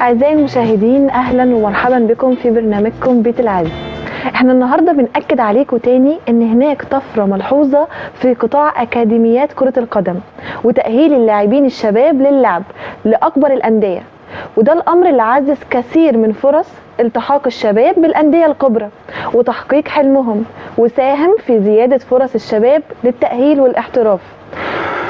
أعزائي المشاهدين، أهلا ومرحبا بكم في برنامجكم بيت العز. احنا النهاردة بنأكد عليكم تاني ان هناك طفرة ملحوظة في قطاع أكاديميات كرة القدم وتأهيل اللاعبين الشباب للعب لأكبر الأندية، وده الأمر اللي عزز كثير من فرص التحاق الشباب بالأندية الكبرى وتحقيق حلمهم، وساهم في زيادة فرص الشباب للتأهيل والاحتراف،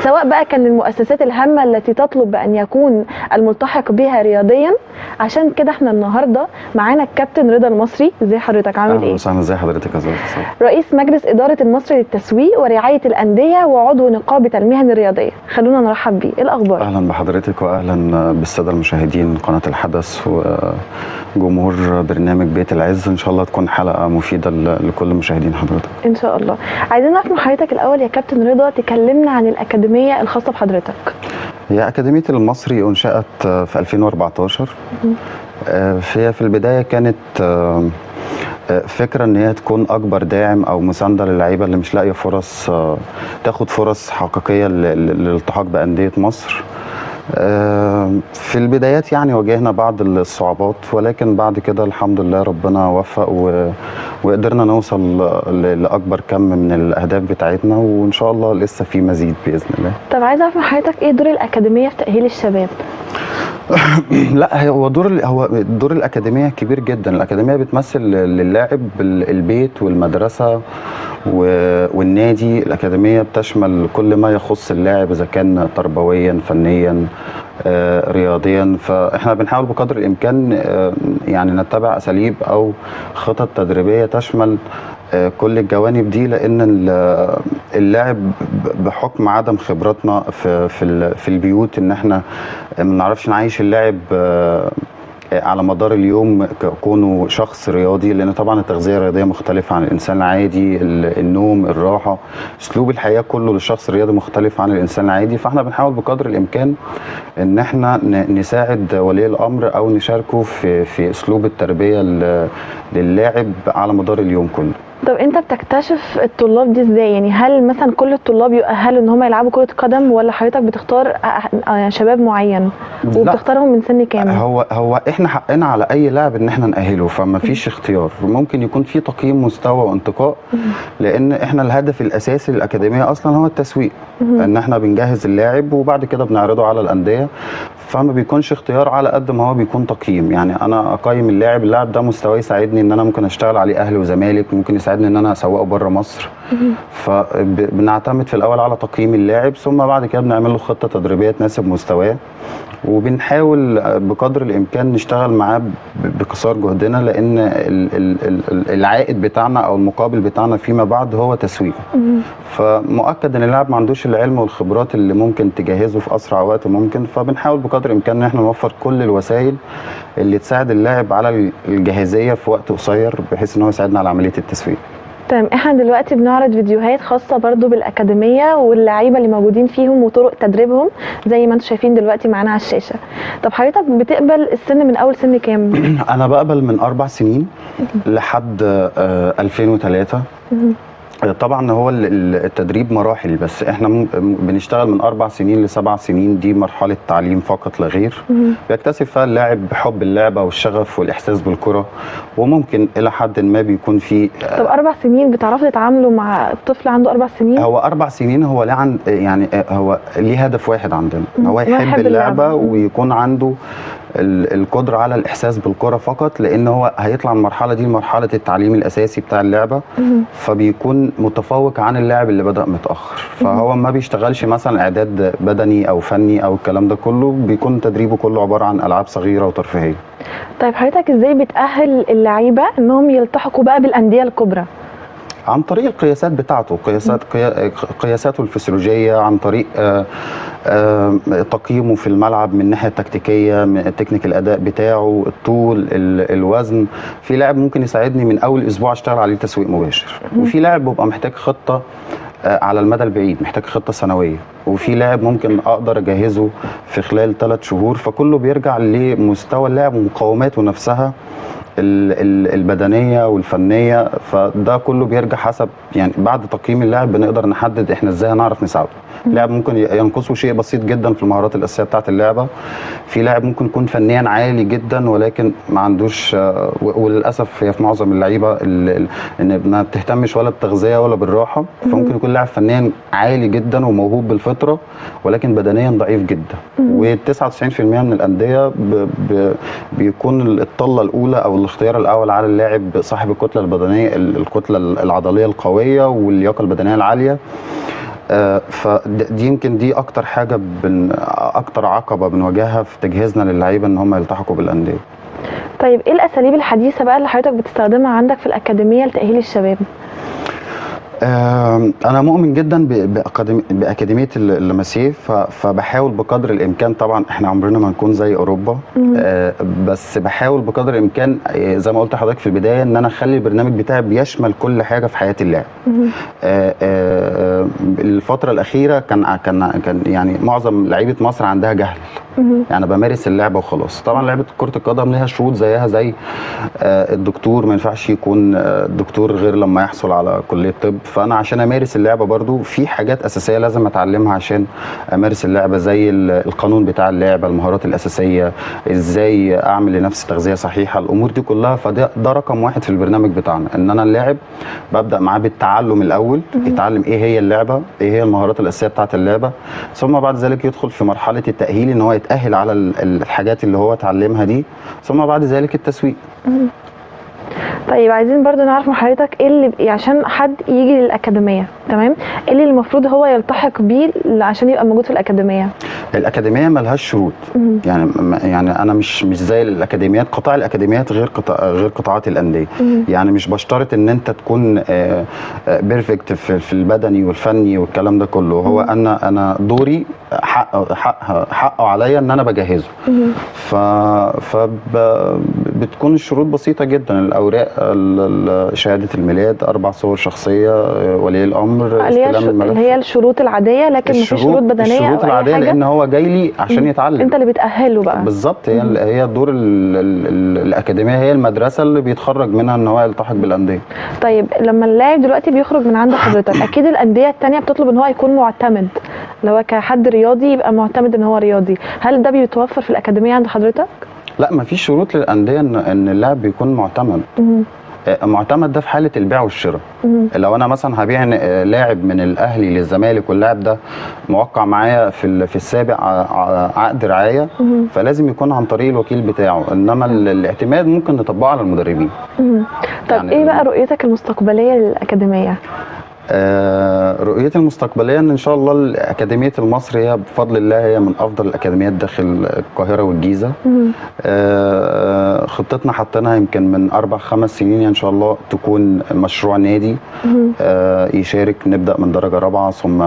سواء بقى كان المؤسسات الهامة التي تطلب بأن يكون الملتحق بها رياضيا. عشان كده احنا النهارده معانا الكابتن رضا المصري. ازي حضرتك، عامل ايه؟ اهلا وسهلا. ازي حضرتك يا استاذ؟ رئيس مجلس إدارة المصري للتسويق ورعاية الأندية وعضو نقابة المهن الرياضية. خلونا نرحب بيه. ايه الأخبار؟ اهلا بحضرتك واهلا بالساده المشاهدين قناة الحدث وجمهور برنامج بيت العز. ان شاء الله تكون حلقة مفيدة لكل مشاهدين حضرتك ان شاء الله. عايزين نعرف من حضرتك الأول يا كابتن رضا، تكلمنا عن الأكاديمية الخاصة بحضرتك. هي أكاديمية المصري انشأت في 2014. هي في البداية كانت فكرة ان هي تكون اكبر داعم او مساندة للعيبة اللي مش لاقية فرص، تاخد فرص حقيقية للالتحاق بأندية مصر. في البدايات يعني واجهنا بعض الصعوبات، ولكن بعد كده الحمد لله ربنا وفق وقدرنا نوصل لأكبر كم من الأهداف بتاعتنا، وإن شاء الله لسه في مزيد بإذن الله. طب عايز أعرف من حضرتك ايه دور الأكاديمية في تأهيل الشباب؟ لا، هو دور الأكاديمية كبير جدا. الأكاديمية بتمثل للاعب البيت والمدرسة والنادي. الأكاديمية بتشمل كل ما يخص اللاعب، إذا كان تربويا فنيا رياضيا. فإحنا بنحاول بقدر الإمكان يعني نتبع أساليب أو خطط تدريبية تشمل كل الجوانب دي، لأن اللاعب بحكم عدم خبراتنا في البيوت إن إحنا ما نعرفش نعيش اللاعب على مدار اليوم كونه شخص رياضي، لان طبعا التغذيه الرياضيه مختلفه عن الانسان العادي، النوم، الراحه، اسلوب الحياه كله للشخص الرياضي مختلف عن الانسان العادي. فاحنا بنحاول بقدر الامكان ان احنا نساعد ولي الامر او نشاركه في اسلوب التربيه للاعب على مدار اليوم كله. طب انت بتكتشف الطلاب دي ازاي؟ يعني هل مثلا كل الطلاب يؤهلوا ان هم يلعبوا كرة قدم، ولا حضرتك بتختار شباب معين وبتختارهم من سن كام؟ هو احنا حقنا على اي لاعب ان احنا نأهله، فما فيش اختيار. ممكن يكون في تقييم مستوى وانتقاء، لان احنا الهدف الاساسي للأكاديمية اصلا هو التسويق، ان احنا بنجهز اللاعب وبعد كده بنعرضه على الأندية. فما بيكونش اختيار على قد ما هو بيكون تقييم. يعني انا اقيم اللاعب ده مستواه يساعدني ان انا ممكن اشتغل عليه اهلي وزمالك، ممكن يساعدني ان انا اسوقه بره مصر. فبنعتمد في الاول على تقييم اللاعب، ثم بعد كده بنعمل له خطه تدريبيه تناسب مستواه، وبنحاول بقدر الامكان نشتغل معاه بقصار جهدنا، لان العائد بتاعنا او المقابل بتاعنا فيما بعد هو تسويقه. فمؤكد ان اللاعب ما عندوش العلم والخبرات اللي ممكن تجهزه في اسرع وقت ممكن، فبنحاول بقدر الامكان ان احنا نوفر كل الوسائل اللي تساعد اللاعب على الجاهزيه في وقت قصير، بحيث ان هو يساعدنا على عمليه التسويق. تمام. احنا دلوقتي بنعرض فيديوهات خاصة برضو بالأكاديمية واللعيبة اللي موجودين فيهم وطرق تدريبهم زي ما انتم شايفين دلوقتي معانا على الشاشة. طب حضرتك بتقبل السن من أول سن كام؟ أنا بقبل من 4 سنين لحد 2003. طبعا هو التدريب مراحل، بس احنا بنشتغل من 4 سنين ل7 سنين. دي مرحلة تعليم فقط لا غير، بيكتسب فيها اللاعب حب اللعبة والشغف والإحساس بالكرة، وممكن إلى حد ما بيكون في طب 4 سنين بتعرفوا تتعاملوا مع الطفل عنده 4 سنين؟ هو 4 سنين هو يعني هو ليه هدف واحد عندنا، هو يحب اللعبة ويكون عنده القدرة على الإحساس بالكرة فقط، لأن هو هيطلع المرحلة دي لمرحلة التعليم الأساسي بتاع اللعبة، فبيكون متفوق عن اللاعب اللي بدأ متأخر. فهو ما بيشتغلش مثلا إعداد بدني أو فني أو الكلام ده كله، بيكون تدريبه كله عبارة عن ألعاب صغيرة وترفيهية. طيب حضرتك إزاي بتأهل اللعيبة إنهم يلتحقوا بقى بالأندية الكبرى؟ عن طريق القياسات بتاعته، قياساته الفسيولوجية، عن طريق تقييمه في الملعب من الناحية التكتيكية، من تكنيك الأداء بتاعه، الطول، الوزن. في لاعب ممكن يساعدني من أول أسبوع أشتغل عليه تسويق مباشر، وفي لاعب بيبقى محتاج خطة على المدى البعيد، محتاج خطة سنوية، وفي لاعب ممكن أقدر أجهزه في خلال 3 شهور. فكله بيرجع لمستوى اللاعب ومقاوماته نفسها البدنيه والفنيه، فده كله بيرجع حسب يعني بعد تقييم اللاعب بنقدر نحدد احنا ازاي هنعرف نساعده. لاعب ممكن ينقصه شيء بسيط جدا في المهارات الاساسيه بتاعه اللعبه، في لاعب ممكن يكون فنيا عالي جدا ولكن ما عندوش، وللاسف هي في معظم اللعيبه ان ما بتهتمش ولا بالتغذيه ولا بالراحه، فممكن يكون لاعب فنيا عالي جدا وموهوب بالفطره ولكن بدنيا ضعيف جدا. و99% من الانديه بيكون الطله الاولى او الاختيار الاول على اللاعب صاحب الكتله البدنيه، الكتله العضليه القويه واللياقه البدنيه العاليه. فدي يمكن دي اكتر حاجه اكتر عقبه بنواجهها في تجهيزنا للعيبه ان هم يلتحقوا بالانديه. طيب ايه الاساليب الحديثه بقى اللي حضرتك بتستخدمها عندك في الاكاديميه لتاهيل الشباب؟ أنا مؤمن جدا بأكاديمية اللمسيه، فبحاول بقدر الإمكان، طبعا إحنا عمرنا ما نكون زي أوروبا، بس بحاول بقدر الإمكان زي ما قلت لحضرتك في البداية إن أنا أخلي البرنامج بتاعي بيشمل كل حاجة في حياة اللاعب. الفترة الأخيرة كان يعني معظم لعيبة مصر عندها جهل، يعني بمارس اللعبة وخلاص. طبعا لعبة كرة القدم لها شروط زيها زي الدكتور، ما ينفعش يكون الدكتور غير لما يحصل على كلية طب، فانا عشان امارس اللعبه برضو في حاجات اساسيه لازم اتعلمها عشان امارس اللعبه، زي القانون بتاع اللعبه، المهارات الاساسيه، ازاي اعمل لنفسي تغذيه صحيحه، الامور دي كلها. فده رقم واحد في البرنامج بتاعنا، ان انا اللاعب ببدا معاه بالتعلم الاول، يتعلم ايه هي اللعبه، ايه هي المهارات الاساسيه بتاعه اللعبه، ثم بعد ذلك يدخل في مرحله التاهيل ان هو يتاهل على الحاجات اللي هو اتعلمها دي، ثم بعد ذلك التسويق. طيب عايزين برضو نعرف من حضرتك ايه اللي يعني حد يجي للاكاديميه، تمام، ايه اللي المفروض هو يلتحق بيه عشان يبقى موجود في الاكاديميه؟ الاكاديميه ملهاش شروط، يعني انا مش زي الاكاديميات، قطاع الاكاديميات غير قطاعات الانديه. يعني مش بشترط ان انت تكون بيرفكت في البدني والفني والكلام ده كله. هو انا دوري حقه عليا ان انا بجهزه. بتكون الشروط بسيطه جدا، الاوراق، شهاده الميلاد، 4 صور شخصيه، ولي الامر، استلام الملف، اللي هي الشروط العاديه، لكن مفيش شروط بدنيه الشروط العاديه لان هو جاي لي عشان يتعلم. انت اللي بتاهله بقى بالظبط. هي دور الاكاديميه هي المدرسه اللي بيتخرج منها ان هو يلتحق بالانديه. طيب لما اللاعب دلوقتي بيخرج من عند حضرتك اكيد الانديه الثانيه بتطلب ان هو يكون معتمد، لو كحد رياضي يبقى معتمد ان هو رياضي، هل ده بيتوفر في الاكاديميه عند حضرتك؟ لا، ما فيش شروط للانديه ان اللاعب بيكون معتمد. معتمد ده في حاله البيع والشراء. لو انا مثلا هبيع لاعب من الاهلي للزمالك واللاعب ده موقع معايا في السابق عقد رعايه، فلازم يكون عن طريق الوكيل بتاعه، انما الاعتماد ممكن نطبقه على المدربين. طب يعني ايه بقى رؤيتك المستقبليه للاكاديميه؟ رؤيتي المستقبليه ان شاء الله اكاديميه المصري هي بفضل الله هي من افضل الاكاديميات داخل القاهره والجيزه. خطتنا حطيناها يمكن من 4-5 سنين ان شاء الله تكون مشروع نادي يشارك، نبدا من درجه رابعه، ثم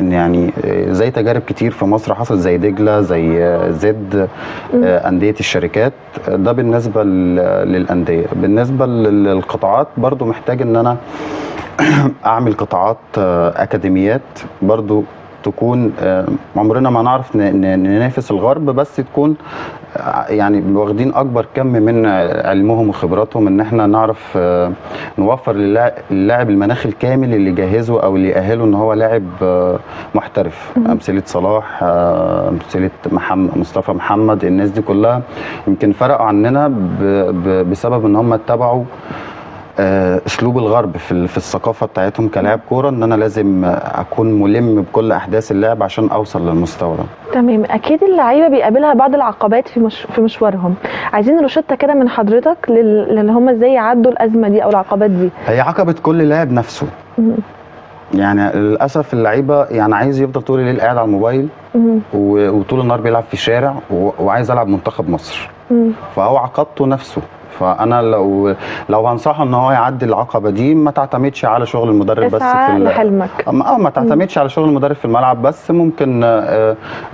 يعني زي تجارب كتير في مصر حصلت زي دجله، زي زد، انديه الشركات. ده بالنسبه للانديه. بالنسبه للقطاعات برضو محتاج ان انا اعمل قطاعات اكاديميات برضو تكون، عمرنا ما نعرف ننافس الغرب، بس تكون يعني واخدين اكبر كم من علمهم وخبراتهم، ان احنا نعرف نوفر للاعب المناخ الكامل اللي يجهزه او اللي يأهله ان هو لاعب محترف. امثله صلاح، امثله مصطفى محمد، الناس دي كلها يمكن فرقوا عننا بسبب ان هم اتبعوا اسلوب الغرب في الثقافه بتاعتهم كلاعب كوره، ان انا لازم اكون ملم بكل احداث اللعب عشان اوصل للمستوى ده. تمام. اكيد اللعيبه بيقابلها بعض العقبات في مشوارهم، عايزين روشته كده من حضرتك اللي هم ازاي يعدوا الازمه دي او العقبات دي. هي عقبه كل لاعب نفسه. يعني للاسف اللعيبه يعني عايز يفضل طول الليل قاعد على الموبايل وطول النهار بيلعب في الشارع وعايز العب منتخب مصر، فهو عقبته نفسه. فانا لو هنصحه ان هو يعدي العقبه دي، ما تعتمدش على شغل المدرب بس في لحلمك. ما تعتمدش على شغل المدرب في الملعب بس، ممكن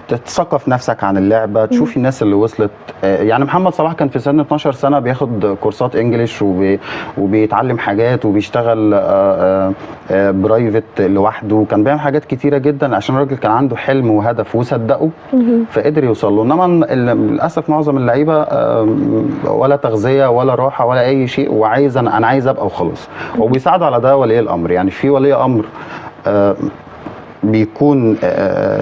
تتثقف نفسك عن اللعبه، تشوف الناس اللي وصلت. يعني محمد صلاح كان في سن 12 سنه بياخد كورسات انجليش وبيتعلم حاجات وبيشتغل برايفت لوحده، كان بيعمل حاجات كتيره جدا عشان الراجل كان عنده حلم وهدف وصدقه فقدر يوصل له. انما للاسف معظم اللعيبه ولا تغذيه ولا راحه ولا اي شيء، وعايز انا عايز ابقى وخلاص. وبيساعد على ده ولي الامر، يعني في ولي امر بيكون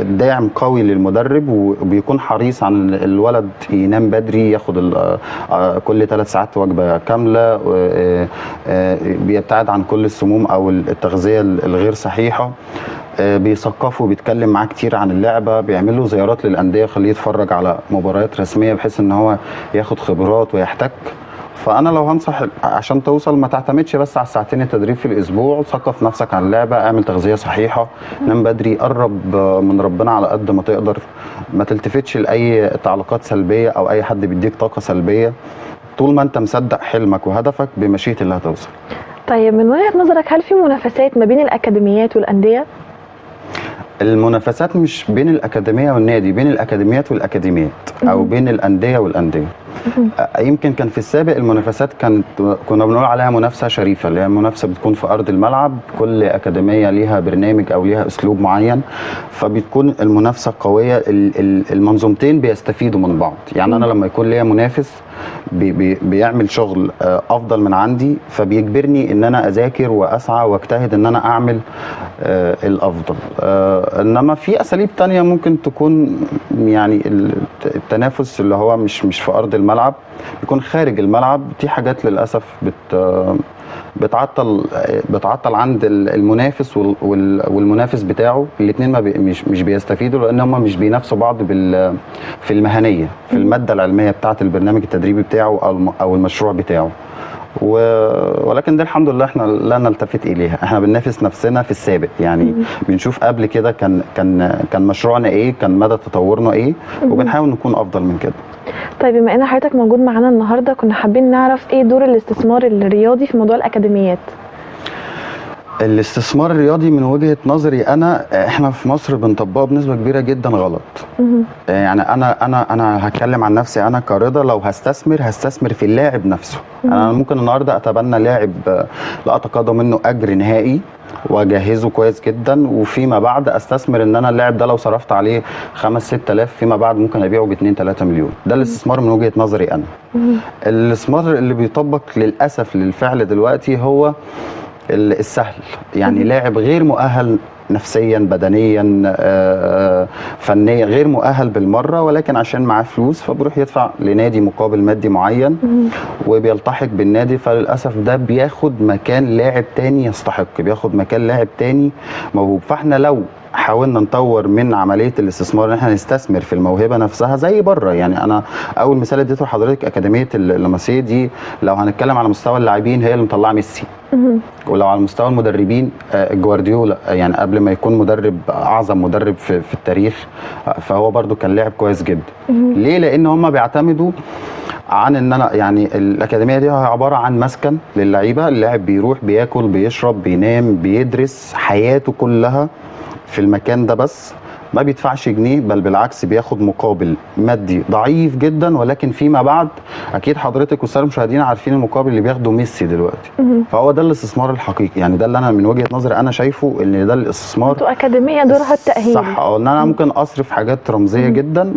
داعم قوي للمدرب، وبيكون حريص عن الولد ينام بدري، ياخد كل 3 ساعات وجبه كامله، بيبتعد عن كل السموم او التغذيه الغير صحيحه، بيثقفه وبيتكلم معاه كتير عن اللعبه، بيعمل له زيارات للانديه، يخليه يتفرج على مباريات رسميه بحيث ان هو ياخد خبرات ويحتك. فانا لو هنصح عشان توصل ما تعتمدش بس على الساعتين التدريب في الاسبوع، ثقف نفسك على اللعبه، اعمل تغذيه صحيحه، نام بدري، قرب من ربنا على قد ما تقدر، ما تلتفتش لاي تعليقات سلبيه او اي حد بيديك طاقه سلبيه. طول ما انت مصدق حلمك وهدفك بمشيئه الله هتوصل. طيب من وجهة نظرك هل في منافسات ما بين الأكاديميات والأندية؟ المنافسات مش بين الأكاديمية والنادي، بين الأكاديميات والأكاديميات، أو بين الأندية والأندية. يمكن كان في السابق المنافسات كنا بنقول عليها منافسة شريفة، اللي هي منافسة بتكون في أرض الملعب، كل أكاديمية ليها برنامج أو ليها أسلوب معين، فبتكون المنافسة قوية، المنظومتين بيستفيدوا من بعض. يعني أنا لما يكون ليا منافس بيعمل شغل أفضل من عندي، فبيجبرني إن أنا أذاكر وأسعى واجتهد إن أنا أعمل الأفضل. إنما في أساليب تانية ممكن تكون، يعني التنافس اللي هو مش في أرض الملعب، بيكون خارج الملعب، دي حاجات للأسف بتعطل عند المنافس والمنافس بتاعه. الاثنين مش بيستفيدوا، لان هم مش بينافسوا بعض في المهنيه، في الماده العلميه بتاعه البرنامج التدريبي بتاعه او المشروع بتاعه. ولكن ده الحمد لله احنا لا نلتفت اليها، احنا بننافس نفسنا في السابق. يعني بنشوف قبل كده كان مشروعنا ايه، كان مدى تطورنا ايه، وبنحاول نكون افضل من كده. طيب بما ان حضرتك موجود معانا النهارده، كنا حابين نعرف ايه دور الاستثمار الرياضي في موضوع الاكاديميات؟ الاستثمار الرياضي من وجهة نظري احنا في مصر بنطبقه بنسبة كبيرة جدا غلط. يعني انا هتكلم عن نفسي، انا كرضا لو هستثمر في اللاعب نفسه. انا ممكن النهارده اتبنى لاعب لا اتقاضى منه اجر نهائي واجهزه كويس جدا، وفيما بعد استثمر ان انا اللاعب ده لو صرفت عليه 5-6 آلاف فيما بعد ممكن ابيعه ب2-3 مليون. ده الاستثمار من وجهة نظري انا. الاستثمار اللي بيطبق للاسف للفعل دلوقتي هو السهل، يعني لاعب غير مؤهل نفسيا بدنيا فنيا، غير مؤهل بالمره، ولكن عشان معاه فلوس فبيروح يدفع لنادي مقابل مادي معين وبيلتحق بالنادي، فللاسف ده بياخد مكان لاعب تاني يستحق، بياخد مكان لاعب تاني موهوب. فاحنا لو حاولنا نطور من عمليه الاستثمار ان احنا نستثمر في الموهبه نفسها زي بره. يعني انا اول مثال اديته لحضرتك اكاديميه اللمسيه دي، لو هنتكلم على مستوى اللاعبين هي اللي مطلعه ميسي، ولو على مستوى المدربين جوارديولا، يعني قبل ما يكون مدرب اعظم مدرب في التاريخ فهو برضو كان لاعب كويس جدا. ليه؟ لان هم بيعتمدوا عن ان انا يعني الاكاديميه دي عباره عن مسكن للعيبه، اللاعب بيروح بياكل بيشرب بينام بيدرس، حياته كلها في المكان ده، بس ما بيدفعش جنيه، بل بالعكس بياخد مقابل مادي ضعيف جدا، ولكن فيما بعد اكيد حضرتك والساده المشاهدين عارفين المقابل اللي بياخده ميسي دلوقتي. فهو ده الاستثمار الحقيقي، يعني ده اللي انا من وجهه نظري انا شايفه ان ده الاستثمار. انتوا اكاديميه دورها التاهيل، صح، ان انا ممكن اصرف حاجات رمزيه جدا،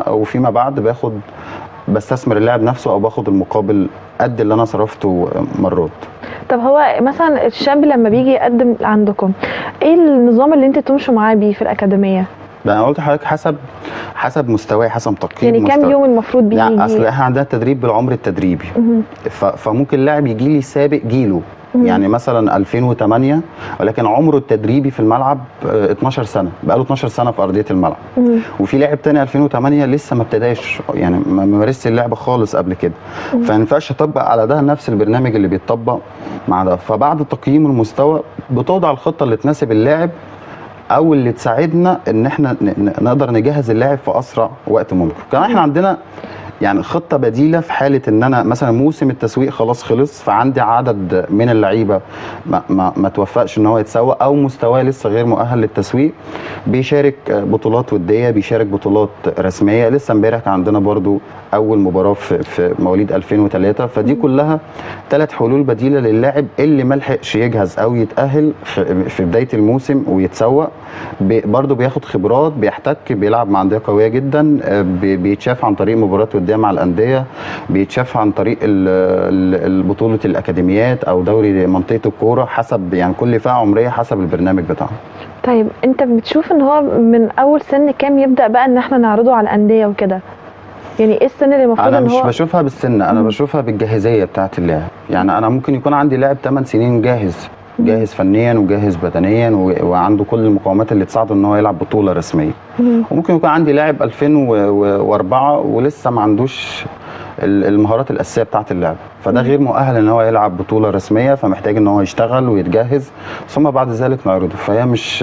وفيما بعد بستثمر اللاعب نفسه او باخد المقابل قد اللي انا صرفته مرات. طب هو مثلا الشاب لما بيجي يقدم عندكم، ايه النظام اللي انت تمشوا معاه بيه في الاكاديميه؟ انا قلت لحضرتك حسب مستواه، حسب تقييم يعني كام يوم المفروض بيجي؟ يعني اصل احنا عندنا تدريب بالعمر التدريبي، فممكن لاعب يجي لي سابق جيله، يعني مثلا 2008 ولكن عمره التدريبي في الملعب 12 سنه، بقاله 12 سنه في ارضيه الملعب. وفي لاعب تاني 2008 لسه ما ابتداش، يعني ما مارسش اللعبه خالص قبل كده، فما ينفعش اطبق على ده نفس البرنامج اللي بيتطبق مع ده. فبعد تقييم المستوى بتوضع الخطه اللي تناسب اللاعب او اللي تساعدنا ان احنا نقدر نجهز اللاعب في اسرع وقت ممكن. كمان احنا عندنا يعني خطه بديله في حاله ان انا مثلا موسم التسويق خلاص خلص، فعندي عدد من اللعيبه ما توفقش ان هو يتسوق او مستواه لسه غير مؤهل للتسويق، بيشارك بطولات وديه، بيشارك بطولات رسميه. لسه امبارح كان عندنا برضو اول مباراه في مواليد 2003. فدي كلها 3 حلول بديله للاعب اللي ما لحقش يجهز او يتاهل في بدايه الموسم ويتسوق، برضو بياخد خبرات، بيحتك، بيلعب مع انديه قويه جدا، بيتشاف عن طريق مباريات وديه ماديه مع الانديه، بيتشاف عن طريق بطوله الاكاديميات او دوري منطقه الكوره، حسب يعني كل فئه عمريه حسب البرنامج بتاعها. طيب انت بتشوف ان هو من اول سن كام يبدا بقى ان احنا نعرضه على الانديه وكده؟ يعني ايه السن اللي المفروض انا ان مش هو بشوفها بالسن، انا بشوفها بالجاهزيه بتاعه اللاعب. يعني انا ممكن يكون عندي لاعب 8 سنين جاهز فنيا وجاهز بدنيا وعنده كل المقومات اللي تساعده ان هو يلعب بطوله رسميه، وممكن يكون عندي لاعب 2004 ولسه ما عندوش المهارات الاساسيه بتاعه اللعب، فده غير مؤهل ان هو يلعب بطوله رسميه، فمحتاج ان هو يشتغل ويتجهز ثم بعد ذلك نعرضه. فهي مش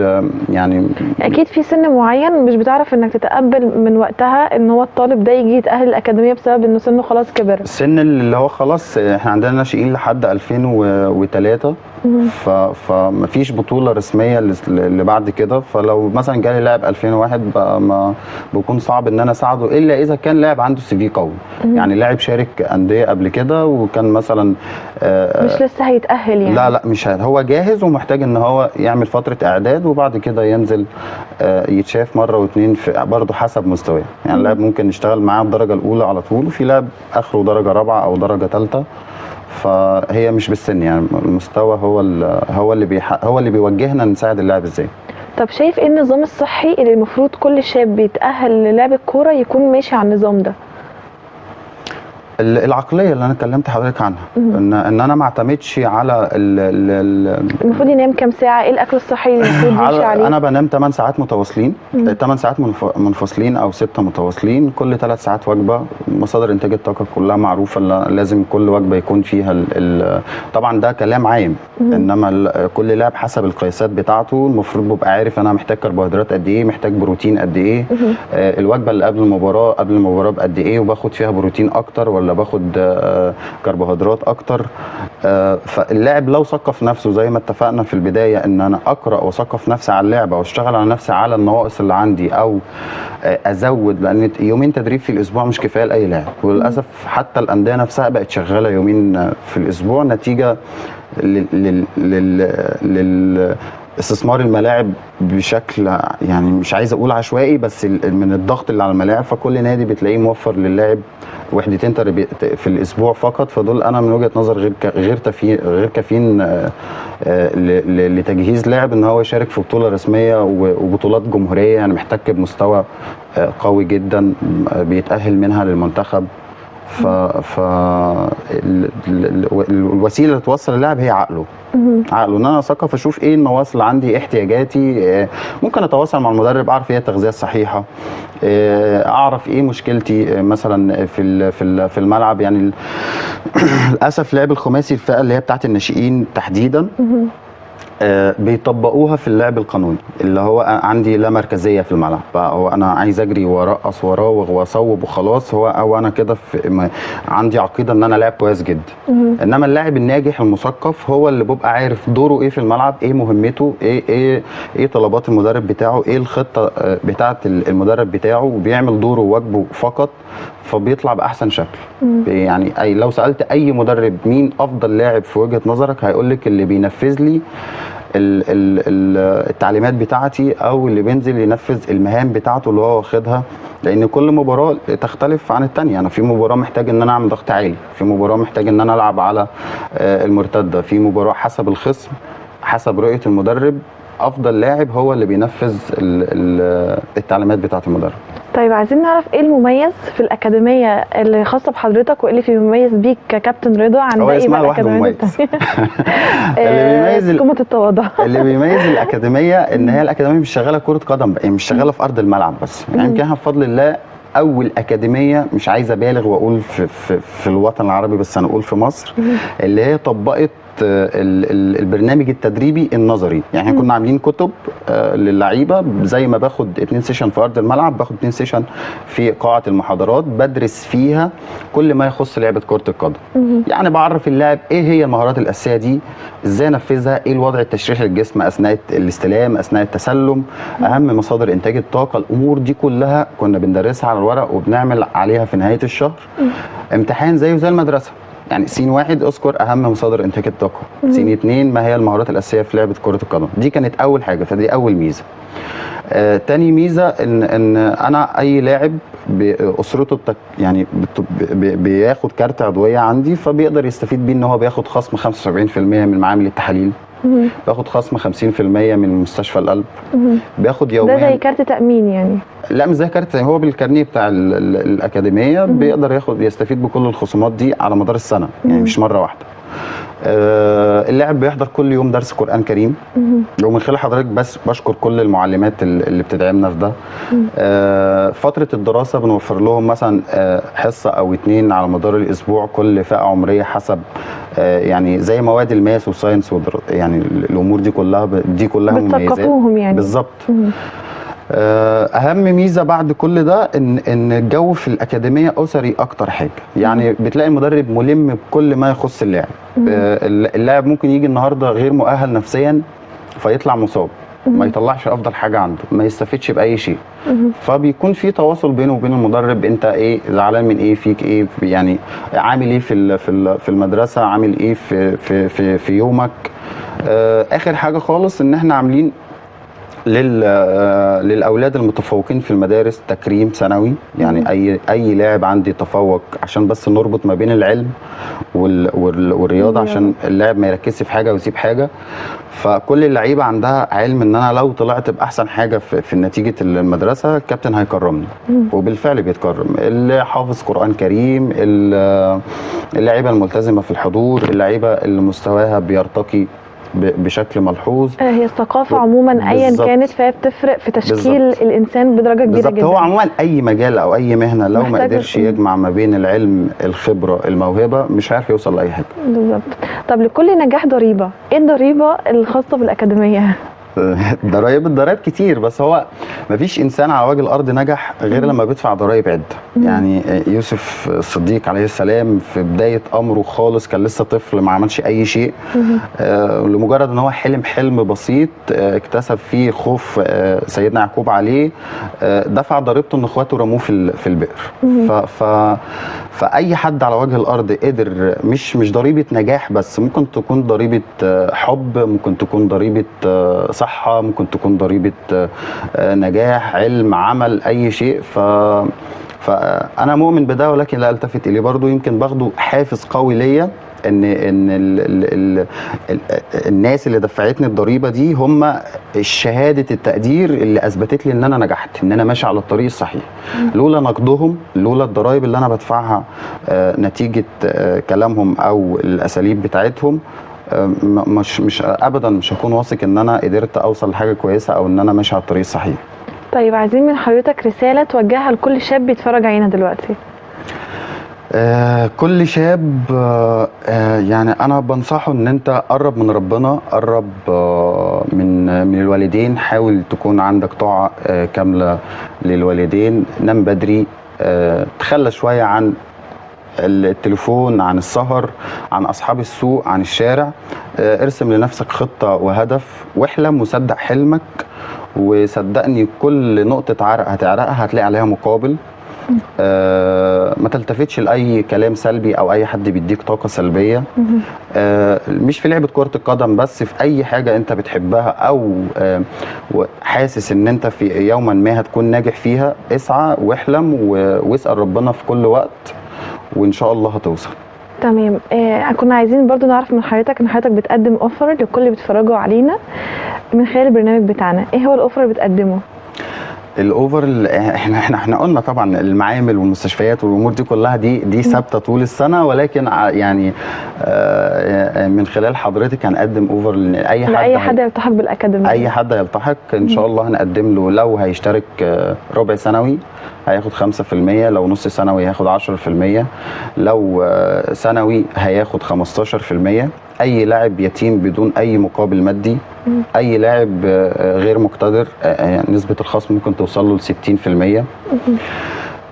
يعني اكيد في سن معين مش بتعرف انك تتقبل من وقتها ان هو الطالب ده يجي يتاهل الاكاديميه بسبب انه سنه خلاص كبر. السن اللي هو خلاص، احنا عندنا ناشئين لحد 2003 فمفيش بطوله رسميه اللي بعد كده، فلو مثلا جالي لاعب 2001 ما بيكون صعب ان انا اساعده الا اذا كان لاعب عنده سي في قوي. يعني لاعب شارك انديه قبل كده وكان مثلا مش لسه هيتاهل يعني. لا مش هو جاهز ومحتاج ان هو يعمل فتره اعداد وبعد كده ينزل يتشاف مره واثنين برضه حسب مستواه. يعني اللاعب ممكن نشتغل معاه الدرجه الاولى على طول، وفي لاعب اخره درجه رابعه او درجه ثالثه، فهي مش بالسن. يعني المستوى هو اللي بيوجهنا نساعد اللاعب ازاي. طب شايف ايه النظام الصحي اللي المفروض كل شاب بيتاهل للعب الكوره يكون ماشي على النظام ده؟ العقليه اللي انا كلمت حضرتك عنها، ان انا ما اعتمدش على المفروض ينام كام ساعه، ايه الاكل الصحي اللي المفروض يمشي عليه؟ انا بنام 8 ساعات متواصلين، 8 ساعات منفصلين او 6 متواصلين، كل 3 ساعات وجبه. مصادر انتاج الطاقه كلها معروفه، لازم كل وجبه يكون فيها طبعا ده كلام عام، انما كل لاعب حسب القياسات بتاعته المفروض ببقى عارف انا محتاج كربوهيدرات قد ايه، محتاج بروتين قد ايه، الوجبه اللي قبل المباراه بقد ايه، وباخد فيها بروتين اكتر ولا باخد كربوهيدرات اكتر. فاللاعب لو ثقف نفسه زي ما اتفقنا في البدايه ان انا اقرا واثقف نفسي على اللعبه واشتغل على نفسي على النواقص اللي عندي، او ازود، لان يومين تدريب في الاسبوع مش كفايه لاي لاعب، وللاسف حتى الانديه نفسها بقت شغاله يومين في الاسبوع نتيجه استثمار الملاعب بشكل يعني مش عايز اقول عشوائي، بس من الضغط اللي على الملاعب، فكل نادي بتلاقيه موفر للاعب وحدتين في الاسبوع فقط، فدول انا من وجهه نظر غير كافيين لتجهيز لاعب ان هو يشارك في بطوله رسميه وبطولات جمهوريه. يعني محتك بمستوى قوي جدا بيتاهل منها للمنتخب. الوسيله اللي توصل اللاعب هي عقله ان انا اثقف اشوف ايه النواقص اللي عندي، احتياجاتي، ممكن اتواصل مع المدرب اعرف ايه التغذيه الصحيحه، اعرف ايه مشكلتي مثلا في الملعب. يعني للاسف لعب الخماسي الفئه اللي هي بتاعت الناشئين تحديدا بيطبقوها في اللعب القانوني، اللي هو عندي لا مركزيه في الملعب، هو انا عايز اجري وارقص واراوغ واصوب وخلاص، هو انا كده عندي عقيده ان انا لاعب كويس جدا. انما اللاعب الناجح المثقف هو اللي بيبقى عارف دوره ايه في الملعب، ايه مهمته، ايه طلبات المدرب بتاعه، ايه الخطه بتاعه المدرب بتاعه، وبيعمل دوره وواجبه فقط، فبيطلع باحسن شكل. يعني لو سالت اي مدرب مين افضل لاعب في وجهه نظرك هيقول لك اللي بينفذ لي التعليمات بتاعتي، او اللي بينزل ينفذ المهام بتاعته اللي هو واخدها، لان كل مباراه تختلف عن الثانيه. انا في مباراه محتاج ان انا اعمل ضغط عالي، في مباراه محتاج ان انا العب على المرتده، في مباراه حسب الخصم حسب رؤيه المدرب. افضل لاعب هو اللي بينفذ التعليمات بتاعه المدرب. طيب عايزين نعرف ايه المميز في الاكاديميه اللي خاصه بحضرتك، وايه اللي فيه مميز بيك ككابتن رضا عن باقي الاكاديميات الثانيه؟ اللي بيميز قمه التواضع. اللي بيميز الاكاديميه ان هي الاكاديميه مش شغاله كره قدم بقى، مش شغاله في ارض الملعب بس. يعني يمكن احنا بفضل الله اول اكاديميه، مش عايز ابالغ واقول في الوطن العربي، بس هنقول في مصر، اللي هي طبقت البرنامج التدريبي النظري. يعني احنا كنا عاملين كتب للعيبه، زي ما باخد 2 سيشن في ارض الملعب باخد 2 سيشن في قاعه المحاضرات، بدرس فيها كل ما يخص لعبه كره القدم. يعني بعرف اللاعب ايه هي المهارات الاساسيه دي، ازاي انفذها، ايه الوضع التشريحي للجسم اثناء الاستلام، اثناء التسلم، اهم مصادر انتاج الطاقه. الامور دي كلها كنا بندرسها على الورق وبنعمل عليها في نهايه الشهر امتحان زيه زي المدرسه. يعني سين 1 اذكر اهم مصادر انتاج الطاقه، سين 2 ما هي المهارات الاساسيه في لعبه كره القدم. دي كانت اول حاجه، فدي اول ميزه. تاني ميزه ان انا اي لاعب اسرته يعني بياخد كارت عضويه عندي، فبيقدر يستفيد بيه ان هو بياخد خصم 75% من معامل التحاليل، بياخد خصم 50% من مستشفى القلب، بياخد يوميا. ده زي كارت تأمين يعني؟ لا مش زي كارت، هو بالكارنيه بتاع الأكاديمية بيقدر يستفيد بكل الخصومات دي على مدار السنة، يعني مش مرة واحدة. اللاعب بيحضر كل يوم درس قرآن كريم، ومن خلال حضرتك بس بشكر كل المعلمات اللي بتدعمنا في ده. فترة الدراسة بنوفر لهم مثلا حصة أو 2 على مدار الأسبوع، كل فئة عمرية حسب يعني زي مواد الماس والساينس يعني الأمور دي كلها مميزات بتثقفوهم يعني. بالظبط. اهم ميزه بعد كل ده ان الجو في الاكاديميه اسري اكتر حاجه، يعني بتلاقي المدرب ملم بكل ما يخص اللاعب. اللاعب ممكن يجي النهارده غير مؤهل نفسيا فيطلع مصاب، ما يطلعش افضل حاجه عنده، ما يستفدش باي شيء. فبيكون في تواصل بينه وبين المدرب، انت ايه زعلان من ايه، فيك ايه، يعني عامل ايه في المدرسه، عامل ايه في يومك. اخر حاجه خالص ان احنا عاملين للاولاد المتفوقين في المدارس تكريم سنوي، يعني اي لاعب عندي تفوق، عشان بس نربط ما بين العلم والرياضه، عشان اللاعب ما يركزش في حاجه ويسيب حاجه. فكل اللعيبه عندها علم ان انا لو طلعت باحسن حاجه في نتيجه المدرسه الكابتن هيكرمني، وبالفعل بيتكرم. اللي حافظ قران كريم، اللعيبه الملتزمه في الحضور، اللعيبه اللي مستواها بيرتقي بشكل ملحوظ. هي الثقافه عموما ايا كانت فهي بتفرق في تشكيل الانسان بدرجه كبيره جدا. هو عموما اي مجال او اي مهنه لو ما قدرش يجمع ما بين العلم، الخبره، الموهبه، مش عارف يوصل لاي حاجه. بالظبط. طب لكل نجاح ضريبه، ايه الضريبه الخاصه بالاكاديميه؟ الضرايب كتير، بس هو مفيش انسان على وجه الارض نجح غير لما بيدفع ضرايب عده. يعني يوسف الصديق عليه السلام في بدايه امره خالص كان لسه طفل، ما عملش اي شيء، لمجرد ان هو حلم بسيط اكتسب فيه خوف سيدنا يعقوب عليه، دفع ضريبته ان اخواته رموه في البئر. فاي حد على وجه الارض قدر، مش ضريبه نجاح بس، ممكن تكون ضريبه حب، ممكن تكون ضريبه صحة، ممكن تكون ضريبة نجاح، علم، عمل، أي شيء. فأنا مؤمن بده، ولكن لا ألتفت إليه برضو. يمكن باخده حافز قوي ليا ان الناس اللي دفعتني الضريبه دي هم شهاده التقدير اللي اثبتت لي ان انا نجحت، ان انا ماشي على الطريق الصحيح. لولا نقدهم، لولا الضرايب اللي انا بدفعها نتيجه كلامهم او الاساليب بتاعتهم، مش ابدا مش هكون واثق ان انا قدرت اوصل لحاجه كويسه او ان انا ماشي على الطريق الصحيح. طيب عايزين من حضرتك رساله توجهها لكل شاب بيتفرج علينا دلوقتي. كل شاب يعني انا بنصحه ان انت قرب من ربنا، قرب من الوالدين، حاول تكون عندك طاعه كامله للوالدين، نام بدري، تخلى شويه عن التليفون، عن السهر، عن اصحاب السوق، عن الشارع. ارسم لنفسك خطه وهدف واحلم وصدق حلمك، وصدقني كل نقطه عرق هتعرقها هتلاقي عليها مقابل. ما تلتفتش لاي كلام سلبي او اي حد بيديك طاقه سلبيه. مش في لعبه كره القدم بس، في اي حاجه انت بتحبها او حاسس ان انت في يوما ما هتكون ناجح فيها، اسعى واحلم واسال ربنا في كل وقت، وان شاء الله هتوصل. تمام. كنا عايزين برضو نعرف من حضرتك ان حضرتك بتقدم اوفر لكل اللي بيتفرجوا علينا من خلال البرنامج بتاعنا، ايه هو الاوفر اللي بتقدمه؟ الاوفر احنا قلنا طبعا المعامل والمستشفيات والامور دي كلها دي ثابته طول السنه، ولكن يعني من خلال حضرتك هنقدم اوفر لاي حد يلتحق بالاكاديميه. اي حد يلتحق ان شاء الله هنقدم له، لو هيشترك ربع سنوي هياخد 5%، لو نص سنوي هياخد 10%، لو سنوي هياخد 15%. اي لاعب يتيم بدون اي مقابل مادي، اي لاعب غير مقتدر نسبه الخصم ممكن توصل له ل 60%.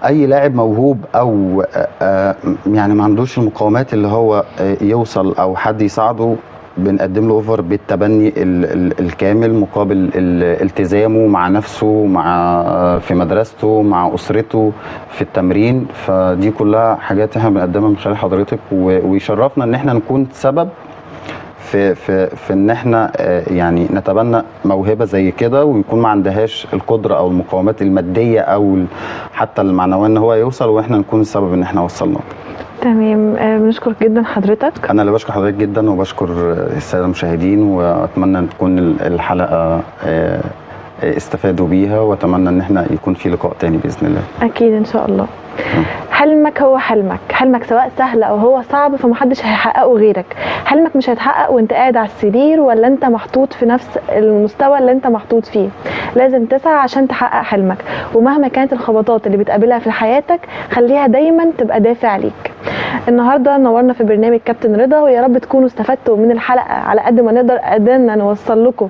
اي لاعب موهوب او يعني ما عندوش المقاومات اللي هو يوصل او حد يساعده، بنقدم له اوفر بالتبني الكامل مقابل التزامه مع نفسه، مع في مدرسته، مع اسرته، في التمرين. فدي كلها حاجات احنا بنقدمها من خلال حضرتك، ويشرفنا ان احنا نكون سبب في ان احنا يعني نتبنى موهبه زي كده، ويكون ما عندهاش القدره او المقومات الماديه او حتى المعنويه ان هو يوصل، واحنا نكون السبب ان احنا وصلنا. تمام. بنشكر جدا حضرتك. انا اللي بشكر حضرتك جدا، وبشكر الساده المشاهدين، واتمنى ان تكون الحلقه استفادوا بيها، واتمنى ان احنا يكون في لقاء تاني باذن الله. اكيد ان شاء الله. حلمك هو حلمك سواء سهل او هو صعب فمحدش هيحققه غيرك. حلمك مش هيتحقق وانت قاعد على السرير ولا انت محطوط في نفس المستوى اللي انت محطوط فيه. لازم تسعى عشان تحقق حلمك، ومهما كانت الخبطات اللي بتقابلها في حياتك خليها دايما تبقى دافع ليك. النهارده نورنا في برنامج كابتن رضا، ويا رب تكونوا استفدتوا من الحلقه على قد ما نقدر قدرنا نوصل لكم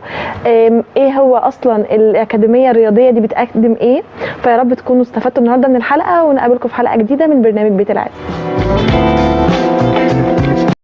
ايه هو اصلا الاكاديميه الرياضيه دي بتقدم ايه. فيا رب تكونوا استفدتوا النهارده من الحلقه، ونقابلكم في حلقه جديده من برنامج بيت العز.